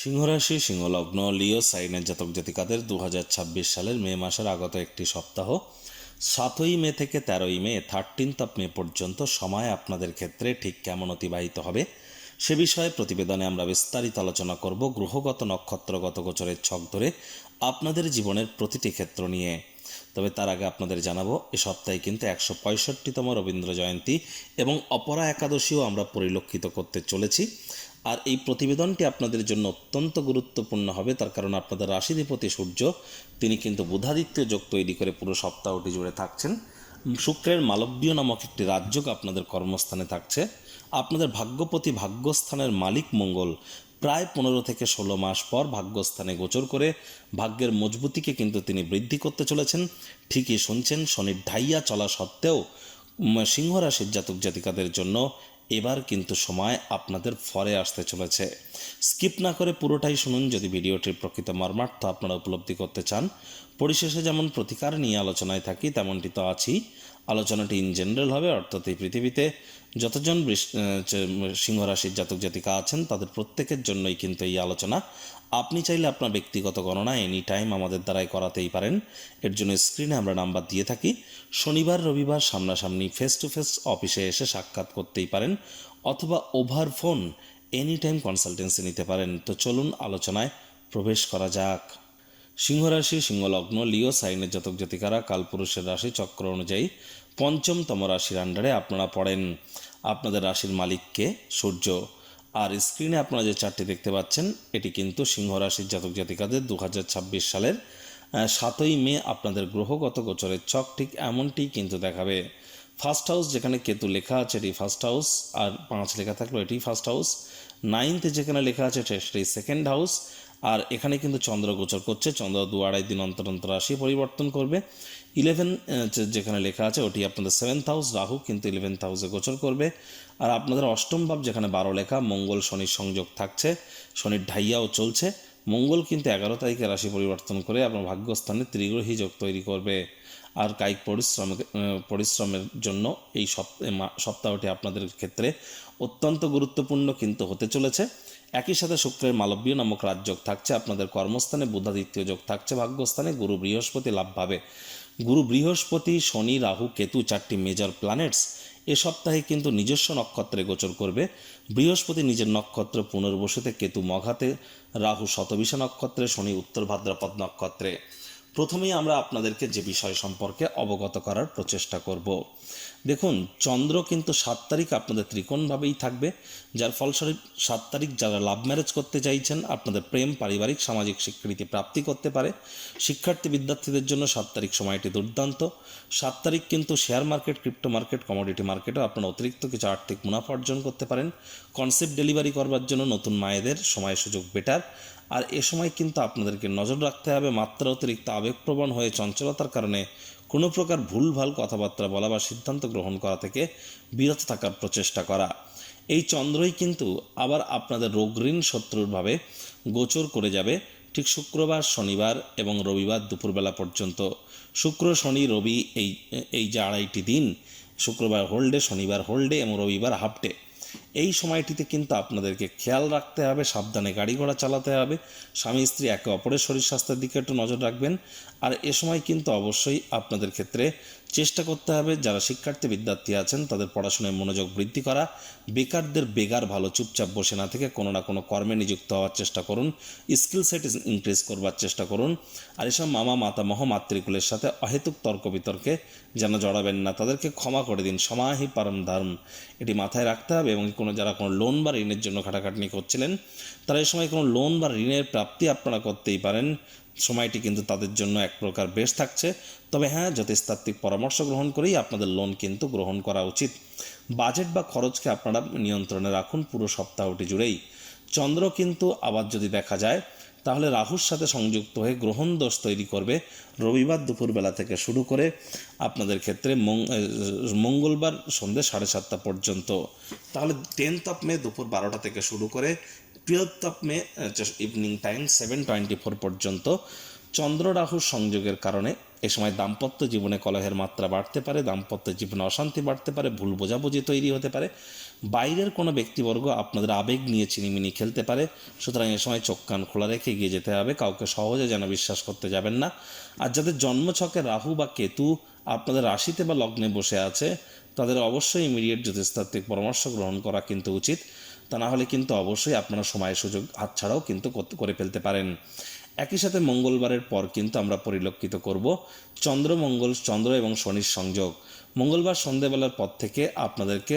সিংহরাশি সিংহলগ্ন লিও সাইনের জাতক জাতিকাদের 2026 সালের মে মাসের আগত একটি সপ্তাহ 7ই মে থেকে 13ই মে 13 মে পর্যন্ত সময় আপনাদের ক্ষেত্রে ঠিক কেমন অতিবাহিত হবে সে বিষয়ে প্রতিবেদনে আমরা বিস্তারিত আলোচনা করব। গ্রহগত নক্ষত্রগত গোচরের ছক ধরে আপনাদের জীবনের প্রতিটি ক্ষেত্র নিয়ে। তবে তার আগে আপনাদের জানাবো, এ সপ্তাহে কিন্তু 165তম রবীন্দ্র জয়ন্তী এবং অপরা একাদশীও আমরা পরিলক্ষিত করতে চলেছি। আর এই প্রতিবেদনটি আপনাদের জন্য অত্যন্ত গুরুত্বপূর্ণ হবে, তার কারণ আপনাদের রাশিধিপতি সূর্য তিনি কিন্তু বুধাদিত্য যোগ তৈরি করে পুরো সপ্তাহটি জুড়ে থাকছেন। শুক্রের মালব্য নামক একটি রাজযোগ আপনাদের কর্মস্থানে থাকছে। আপনাদের ভাগ্যপতি ভাগ্যস্থানের মালিক মঙ্গল প্রায় 15 থেকে 16 মাস পর ভাগ্যস্থানে গোচর করে ভাগ্যের মজবুতিকে কিন্তু তিনি বৃদ্ধি করতে চলেছেন। ঠিকই শুনছেন, শনির ঢাইয়া চলা সত্ত্বেও সিংহ রাশির জাতক জাতিকাদের জন্য এবার কিন্তু সময় আপনাদের ফরে আসতে চলেছে। স্কিপ না করে পুরোটাই শুনুন যদি ভিডিওটির প্রকৃত মর্মার্থ আপনারা উপলব্ধি করতে চান। পরিশেষে যেমন প্রতিকার নিয়ে আলোচনায় থাকি তেমনটি তো আছেই। আলোচনাটি ইন জেনারেল হবে, অর্থাৎ এই পৃথিবীতে যতজন সিংহ রাশির জাতক জাতিকা আছেন তাদের প্রত্যেকের জন্যই কিন্তু এই আলোচনা। আপনি চাইলে আপনার ব্যক্তিগত গণনা এনি টাইম আমাদের দ্বারাই করাতেই পারেন। এর জন্য স্ক্রিনে আমরা নাম্বার দিয়ে থাকি। শনিবার রবিবার সামনাসামনি ফেস টু ফেস অফিসে এসে সাক্ষাৎ করতেই পারেন, অথবা over phone any time consultancy নিতে পারেন। তো চলুন আলোচনায় প্রবেশ করা যাক। সিংহরাশি সিংহলগ্ন লিও সাইনের জাতক জাতিকারা কালপুরুষের রাশি চক্র অনুযায়ী 5মতম রাশির আন্ডারে আপনারা পড়েন। আপনাদের রাশির মালিককে সূর্য। আর স্ক্রিনে আপনারা যে চারটি দেখতে পাচ্ছেন এটি কিন্তু সিংহ রাশির জাতক জাতিকাদের 2026 সালের 7ই মে আপনাদের গ্রহগত গোচরের ছক ঠিক এমনটি কিন্তু দেখাবে। ফার্স্ট হাউস যেখানে কেতু লেখা আছে এটি ফার্স্ট হাউস, আর 5 লেখা থাকলো এটি ফার্স্ট হাউস। 9th যেখানে লেখা আছে সেটি সেকেন্ড হাউস। আর এখানে কিন্তু চন্দ্র গোচর করছে, চন্দ্র 2-2.5 দিন অন্তর অন্তর রাশি পরিবর্তন করবে। 11 যেখানে লেখা আছে ওটি আপনাদের 7th হাউস, রাহু কিন্তু 11th হাউসে গোচর করবে। আর আপনাদের অষ্টম ভাব যেখানে 12 লেখা, মঙ্গল শনির সংযোগ থাকছে, শনির ঢাইয়াও চলছে। মঙ্গল কিন্তু 11 তারিখে রাশি পরিবর্তন করে আপনার ভাগ্যস্থানে ত্রিগ্রহী যোগ তৈরি করবে। আর কায়িক পরিশ্রমের জন্য এই সপ্তাহটি আপনাদের ক্ষেত্রে অত্যন্ত গুরুত্বপূর্ণ কিন্তু হতে চলেছে। একই সাথে শুক্রের মালব্য নামক রাজযোগ থাকছে আপনাদের কর্মস্থানে, বুধাদিত্য যোগ থাকছে ভাগ্যস্থানে, গুরু বৃহস্পতি লাভভাবে। গুরু বৃহস্পতি শনি রাহু কেতু চারটি মেজর প্ল্যানেটস এ সপ্তাহে কিন্তু নিজস্ব নক্ষত্রে গোচর করবে। বৃহস্পতি নিজের নক্ষত্র পুনর্বসুতে, কেতু মঘাতে, রাহু শতবিশা নক্ষত্রে, শনি উত্তর ভাদ্রপদ নক্ষত্রে। প্রথমেই আমরা আপনাদেরকে যে বিষয় সম্পর্কে অবগত করার প্রচেষ্টা করব। দেখুন, চন্দ্র কিন্তু 7 তারিখ আপনাদের ত্রিকোণভাবেই থাকবে, যার ফলস্বরূপ 7 তারিখ যারা লাভ ম্যারেজ করতে চাইছেন আপনাদের প্রেম, পারিবারিক, সামাজিক স্বীকৃতি প্রাপ্তি করতে পারে। শিক্ষার্থী বিদ্যার্থীদের জন্য 7 তারিখ সময়টি দুর্দান্ত। 7 তারিখ কিন্তু share market, crypto market, commodity মার্কেটও আপনারা অতিরিক্ত কিছু আর্থিক মুনাফা অর্জন করতে পারেন। কনসেপ্ট ডেলিভারি করবার জন্য নতুন মায়েদের সময় সুযোগ বেটার। আর এ সময় কিন্তু আপনাদেরকে নজর রাখতে হবে মাত্রা অতিরিক্ত আবেগপ্রবণ হয়ে চঞ্চলতার কারণে কোনো প্রকার ভুলভাল কথাবার্তা বলা বা সিদ্ধান্ত গ্রহণ করা থেকে বিরত থাকার প্রচেষ্টা করা। এই চন্দ্রই কিন্তু আবার আপনাদের রোগ ঋণ শত্রুরভাবে গোচর করে যাবে ঠিক শুক্রবার, শনিবার এবং রবিবার দুপুরবেলা পর্যন্ত। শুক্র, শনি, রবি এই যে 2.5টি দিন, শুক্রবার হোলডে, শনিবার হোলডে এবং রবিবার হাফডে, এই সময়টিতে কিন্তু আপনাদেরকে খেয়াল রাখতে হবে, সাবধানে গাড়ি ঘোড়া চালাতে হবে। স্বামী স্ত্রী একে অপরের শরীর স্বাস্থ্যের দিকে একটু নজর রাখবেন। আর এ সময় কিন্তু অবশ্যই আপনাদের ক্ষেত্রে চেষ্টা করতে হবে যারা শিক্ষার্থী বিদ্যার্থী আছেন তাদের পড়াশোনায় মনোযোগ বৃদ্ধি করা। বেকারদের বেকার ভালো, চুপচাপ বসে না থেকে কোনো না কোনো কর্মে নিযুক্ত হওয়ার চেষ্টা করুন। স্কিল সেট ইনক্রিজ করবার চেষ্টা করুন। আর এসব মামা মাতামহ মাতৃকুলের সাথে অহেতুক তর্ক বিতর্কে যেন জড়াবেন না, তাদেরকে ক্ষমা করে দিন। সমাহি পরম ধর্ম, এটি মাথায় রাখতে হবে। এবং যারা কোনো লোন বা ঋণের জন্য খাটাখাটনি করছিলেন তারা এই সময় কোনো লোন বা ঋণের প্রাপ্তি আপনারা করতেই পারেন। সময়টি কিন্তু তাদের জন্য এক প্রকার বেশ থাকছে। তবে হ্যাঁ, জ্যোতিষতাত্ত্বিক পরামর্শ গ্রহণ করেই আপনাদের লোন কিন্তু গ্রহণ করা উচিত। বাজেট বা খরচকে আপনারা নিয়ন্ত্রণে রাখুন পুরো সপ্তাহটি জুড়েই। চন্দ্র কিন্তু আবার যদি দেখা যায় তাহলে রাহুর সাথে সংযুক্ত হয়ে গ্রহণ দোষ তৈরি করবে রবিবার দুপুরবেলা থেকে শুরু করে আপনাদের ক্ষেত্রে মঙ্গলবার সন্ধ্যে 7:30 পর্যন্ত। তাহলে 10th মে দুপুর 12টা থেকে শুরু করে 12th মে ইভিনিং টাইম 7:24 পর্যন্ত চন্দ্র রাহুর সংযোগের কারণে এ সময় দাম্পত্য জীবনে কলহের মাত্রা বাড়তে পারে, দাম্পত্য জীবনে অশান্তি বাড়তে পারে, ভুল বোঝাবুঝি তৈরি হতে পারে, বাইরের কোনো ব্যক্তিবর্গ আপনাদের আবেগ নিয়ে চিনিমিনি খেলতে পারে। সুতরাং এ সময় চোখ কান খোলা রেখে এগিয়ে যেতে হবে, কাউকে সহজে যেন বিশ্বাস করতে যাবেন না। আর যাদের জন্মছকে রাহু বা কেতু আপনাদের রাশিতে বা লগ্নে বসে আছে তাদের অবশ্যই ইমিডিয়েট জ্যোতিষতাত্ত্বিক পরামর্শ গ্রহণ করা কিন্তু উচিত, তা না হলে কিন্তু অবশ্যই আপনারা সময় সুযোগ হাতছাড়াও কিন্তু করে ফেলতে পারেন। একই সাথে মঙ্গলবারের পর কিন্তু আমরা পরিলক্ষিত করব চন্দ্র এবং শনির সংযোগ। মঙ্গলবার সন্ধ্যেবেলার পর থেকে আপনাদেরকে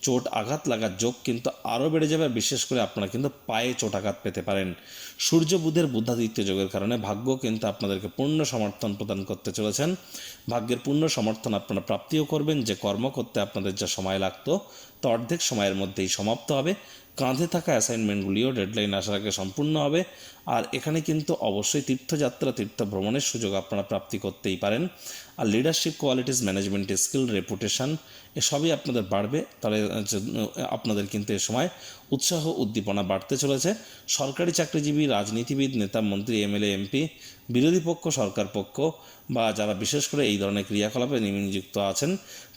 চোট আঘাত লাগার যোগ কিন্তু আরও বেড়ে যাবে, বিশেষ করে আপনারা কিন্তু পায়ে চোট আঘাত পেতে পারেন। সূর্য বুধের বুধাদিত্য যোগের কারণে ভাগ্য কিন্তু আপনাদেরকে পূর্ণ সমর্থন প্রদান করতে চলেছেন। ভাগ্যের পূর্ণ সমর্থন আপনারা প্রাপ্তিও করবেন। যে কর্ম করতে আপনাদের যা সময় লাগতো তা অর্ধেক সময়ের মধ্যেই সমাপ্ত হবে। কাঁধে থাকা অ্যাসাইনমেন্টগুলিও ডেডলাইন আসার আগে সম্পূর্ণ হবে। আর এখানে কিন্তু অবশ্যই তীর্থযাত্রা তীর্থ ভ্রমণের সুযোগ আপনারা প্রাপ্তি করতেই পারেন। আর leadership qualities, management skill, reputation এসবই আপনাদের বাড়বে। তাহলে আপনাদের কিন্তু এ সময় উৎসাহ উদ্দীপনা বাড়তে চলেছে। সরকারি চাকরিজীবী, রাজনীতিবিদ, নেতা, মন্ত্রী, এমএলএ, এমপি, বিরোধী পক্ষ, সরকার পক্ষ বা যারা বিশেষ করে এই ধরনের ক্রিয়াকলাপে নিযুক্ত আছেন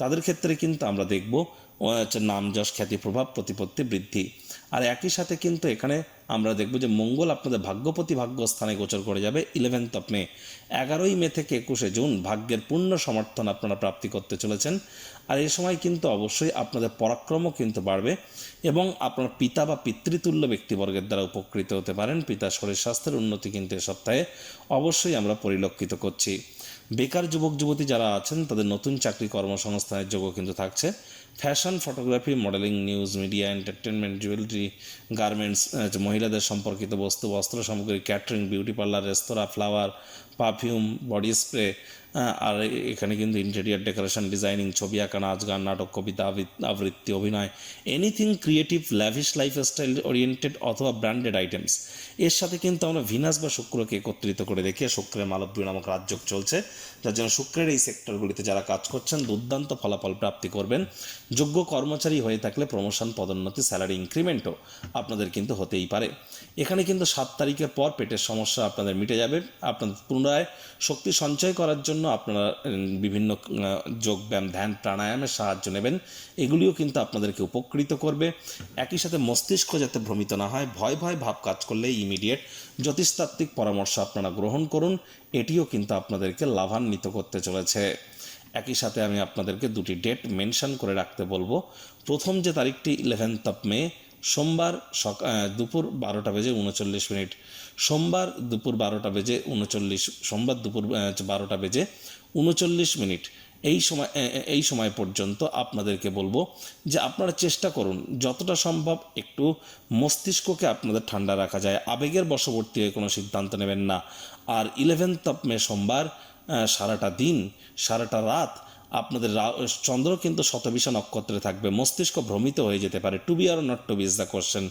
তাদের ক্ষেত্রে কিন্তু আমরা দেখব নাম, যশ, খ্যাতি, প্রভাব, প্রতিপত্তি বৃদ্ধি। আর একই সাথে কিন্তু এখানে আমরা দেখব যে মঙ্গল আপনাদের ভাগ্যপতি ভাগ্যস্থানে গোচর করে যাবে 11 মে। 11 মে থেকে 21 জুন ভাগ্যের পূর্ণ সমর্থন আপনারা প্রাপ্তি করতে চলেছেন। আর এই সময় কিন্তু অবশ্যই আপনাদের পরাক্রমও কিন্তু বাড়বে এবং আপনার পিতা বা পিতৃতুল্য ব্যক্তিবর্গের দ্বারা উপকৃত হতে পারেন। পিতার শরীর স্বাস্থ্যের উন্নতি কিন্তু এ সপ্তাহে অবশ্যই আমরা পরিলক্ষিত করছি। বেকার যুবক যুবতী যারা আছেন তাদের নতুন চাকরি কর্মসংস্থানের যোগও কিন্তু থাকছে। Fashion, photography, modelling, news, media, entertainment, jewellery, garments, মহিলাদের সম্পর্কিত বস্তু, বস্ত্র সামগ্রী, ক্যাটারিং, বিউটি পার্লার, রেস্তোরাঁ, ফ্লাওয়ার, পারফিউম, বডি স্প্রে, আর এখানে কিন্তু ইন্টেরিয়ার ডেকোরেশন, ডিজাইনিং, ছবি আঁকা, নাচ, গান, নাটক, কবিতা, আবৃত্তি, অভিনয়, anything creative, lavish lifestyle oriented অথবা ব্র্যান্ডেড আইটেমস। এর সাথে কিন্তু আমরা ভিনাস বা শুক্রকে একত্রিত করে দেখি। শুক্রের মালব্য নামক রাজযোগ চলছে, যার জন্য শুক্রের এই সেক্টরগুলিতে যারা কাজ করছেন দুর্দান্ত ফলাফল প্রাপ্তি করবেন। যোগ্য কর্মচারী হয়ে থাকলে প্রমোশন, পদোন্নতি, স্যালারি ইনক্রিমেন্টও আপনাদের কিন্তু হতেই পারে। এখানে কিন্তু 7 তারিখের পর পেটের সমস্যা আপনাদের মিটে যাবে। আপনাদের পুনরায় শক্তি সঞ্চয় করার জন্য আপনারা বিভিন্ন যোগব্যায়াম, ধ্যান, প্রাণায়ামের সাহায্য নেবেন। এগুলিও কিন্তু আপনাদেরকে উপকৃত করবে। একই সাথে মস্তিষ্ক যাতে ভ্রমিত না হয়, ভয় ভয় ভাব কাজ করলে ইমিডিয়েট জ্যোতিষতাত্ত্বিক পরামর্শ আপনারা গ্রহণ করুন। এটিও কিন্তু আপনাদেরকে লাভান্বিত করতে চলেছে। একই সাথে আমি আপনাদেরকে 2টি ডেট মেনশন করে রাখতে বলবো। প্রথম যে তারিখটি 11 মে, সোমবার দুপুর 12:39, সোমবার দুপুর 12:39, সোমবার দুপুর 12:39। এই সময় পর্যন্ত আপনাদেরকে বলবো যে আপনারা চেষ্টা করুন যতটা সম্ভব একটু মস্তিষ্ককে আপনাদের ঠান্ডা রাখা যায়, আবেগের বশবর্তী হয়ে কোনো সিদ্ধান্ত নেবেন না। আর 11 মে সোমবার সারাটা দিন, সারাটা রাত আপনাদের চন্দ্র কিন্তু শতবিশা নক্ষত্রে থাকবে। মস্তিষ্ক ভ্রমিত হয়ে যেতে পারে। To be or not to be is the question.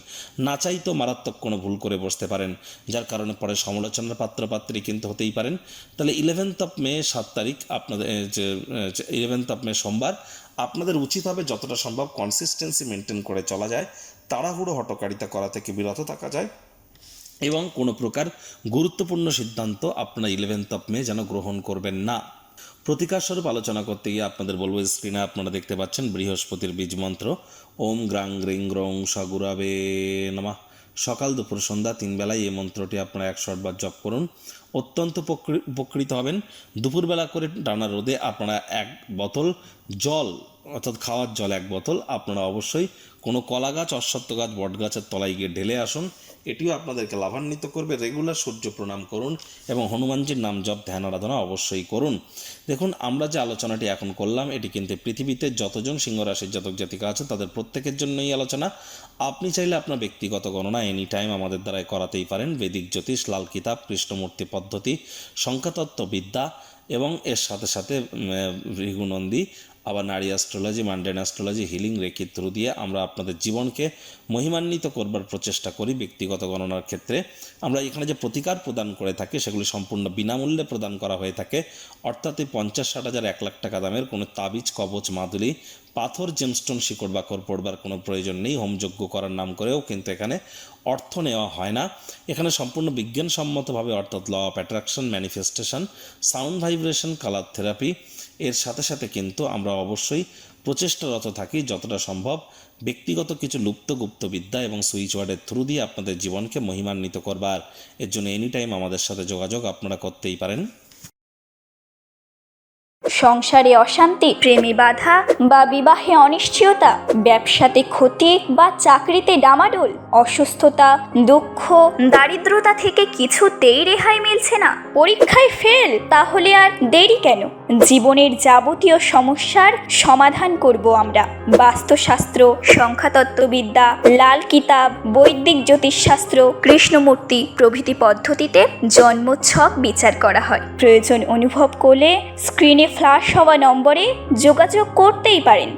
না চাইতো মারাত্মক কোনো ভুল করে বসতে পারেন, যার কারণে পরে সমালোচনার পাত্রপাত্রী কিন্তু হতেই পারেন। তাহলে 11 মে 7 তারিখ আপনাদের 11 মে সোমবার আপনাদের উচিত হবে যতটা সম্ভব কনসিস্টেন্সি মেনটেন করে চলা যায়, তাড়াহুড়ো হটকারিতা করা থেকে বিরত থাকা যায় এবং কোনো প্রকার গুরুত্বপূর্ণ সিদ্ধান্ত আপনারা 11 মে যেন গ্রহণ করবেন না। প্রতিকারস্বরূপ আলোচনা করতে গিয়ে আপনাদের বলবো, স্ক্রিনে আপনারা দেখতে পাচ্ছেন বৃহস্পতির বীজ মন্ত্র ওম গ্রাং গ্রিং গ্রং সগুরাবে নমঃ। সকাল, দুপুর, সন্ধ্যা 3 বেলায় এই মন্ত্রটি আপনারা 108 বার জপ করুন। অত্যন্ত উপকৃত হবেন। দুপুরবেলা করে টানা রোদে আপনারা 1 বোতল জল, অর্থাৎ খাওয়ার জল 1 বোতল আপনারা অবশ্যই কোনো কলা গাছ, অশ্বত্থ গাছ, বট গাছের তলায় গিয়ে ঢেলে আসুন। এটিও আপনাদেরকে লাভান্বিত করবে। রেগুলার সূর্য প্রণাম করুন এবং হনুমানজির নাম জপ, ধ্যান, আরাধনা অবশ্যই করুন। দেখুন, আমরা যে আলোচনাটি এখন করলাম এটি কিন্তু পৃথিবীতে যতজন সিংহ রাশির জাতক জাতিকা আছে তাদের প্রত্যেকের জন্যই আলোচনা। আপনি চাইলে আপনার ব্যক্তিগত গণনা এনি টাইম আমাদের দ্বারাই করাতেই পারেন। বৈদিক জ্যোতিষ, লাল কিতাব, কৃষ্ণমূর্তি পদ্ধতি, সংখ্যাতত্ত্ব বিদ্যা এবং এর সাথে সাথে ভৃগুনন্দী আবার Nadi astrology, mundane astrology, healing, রেকির থ্রু দিয়ে আমরা আপনাদের জীবনকে মহিমান্বিত করবার প্রচেষ্টা করি। ব্যক্তিগত গণনার ক্ষেত্রে আমরা এখানে যে প্রতিকার প্রদান করে থাকি সেগুলি সম্পূর্ণ বিনামূল্যে প্রদান করা হয়ে থাকে। অর্থাৎ এই 50-60 হাজার 1 লাখ টাকা দামের কোনো তাবিজ, কবচ, মাদুলি, পাথর, জেমস্টোন, শিকড় বাকড় পড়বার কোনো প্রয়োজন নেই। হোমযজ্ঞ করার নাম করেও কিন্তু এখানে অর্থ নেওয়া হয় না। এখানে সম্পূর্ণ বিজ্ঞানসম্মতভাবে, অর্থাৎ law of attraction, manifestation, sound vibration, colour therapy এর সাথে সাথে কিন্তু আমরা অবশ্যই প্রচেষ্টারত থাকি যতটা সম্ভব ব্যক্তিগত কিছু লুপ্ত গুপ্তবিদ্যা এবং সুইচ ওয়ার্ডের থ্রু দিয়ে আপনাদের জীবনকে মহিমান্বিত করবার। এর জন্য এনি টাইম আমাদের সাথে যোগাযোগ আপনারা করতেই পারেন। সংসারে অশান্তি, প্রেমে বাধা বা বিবাহে অনিশ্চয়তা, ব্যবসাতে ক্ষতি বা চাকরিতে ডামাডোল, অসুস্থতা, দুঃখ, দারিদ্রতা থেকে কিছুতেই রেহাই মিলছে না, পরীক্ষায় ফেল, তাহলে আর দেরি কেন? জীবনের যাবতীয় সমস্যার সমাধান করব আমরা। বাস্তুশাস্ত্র, সংখ্যাতত্ত্ববিদ্যা, লাল কিতাব, বৈদিক জ্যোতিষশাস্ত্র, কৃষ্ণমূর্তি প্রভৃতি পদ্ধতিতে জন্মছক বিচার করা হয়। প্রয়োজন অনুভব করলে স্ক্রিনে ফ্ল্যাশ হওয়া নম্বরে যোগাযোগ করতেই পারেন।